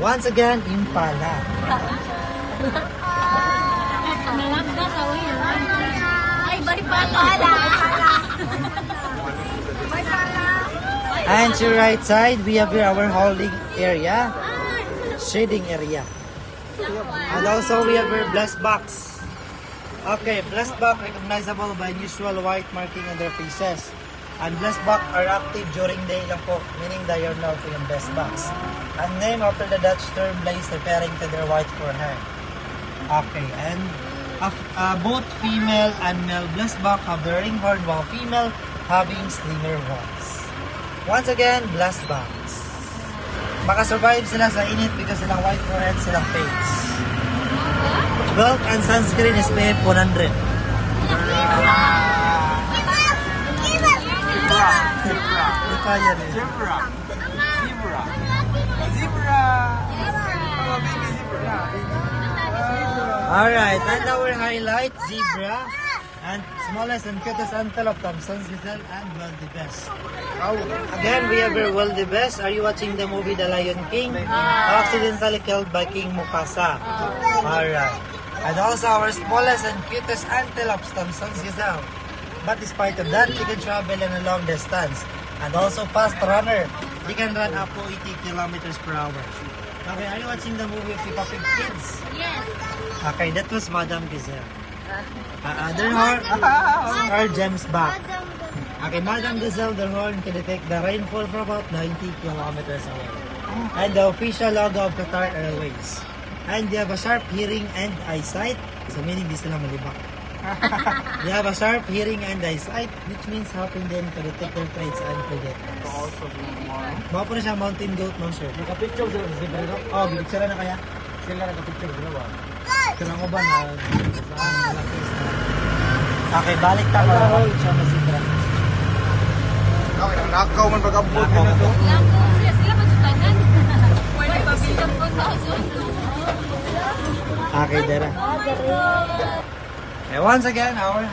Once again, Impala. And to right side, we have here our holding area, shading area. And also we have our blast box. Okay, blast box recognizable by usual white marking on their faces. And blast box are active during day lang po, meaning diurnal po yung blast box. And name after the Dutch term blaze referring to their white forehead. Okay, and both female and male blast box have the ring horn while female having slimmer horns. Once again, blast box. Makasurvive sila sa init because silang white forehead, silang face. Belt and sunscreen is PF 100. Alright, and our highlight, zebra. And smallest and cutest antelope, Thompson's gazelle, and wildebeest. Again, we have our wildebeest. Are you watching the movie The Lion King? Accidentally killed by King Mufasa. Alright. And also our smallest and cutest antelope, Thompson's gazelle. But despite of that, you can travel in a long distance. And also fast runner. You can run up to 80 kilometers per hour. Okay, are you watching the movie of Peppa Pig Kids? Yes. Okay, that was Madame Gazelle. Their horn are James back. Okay, Madame Gazelle, their horn can detect the rainfall from about 90 kilometers away. And the official logo of Qatar Airways. And they have a sharp hearing and eyesight. So meaning di sila malibak. They have a sharp hearing and eyesight, which means helping them to detect their traits and predators. Mga po na siya mountain goat, no sir? Naka-picture sila sa zebra no? Oh, bibitsara na kaya? Sila naka-picture dalawa. Kailangan ko ba na okay, balik tayo para siya masibra. Okay, nakaw man pag-abot na to. Sila magsutangan. Wala pa bilang 1,000. Okay, Dera. And once again, our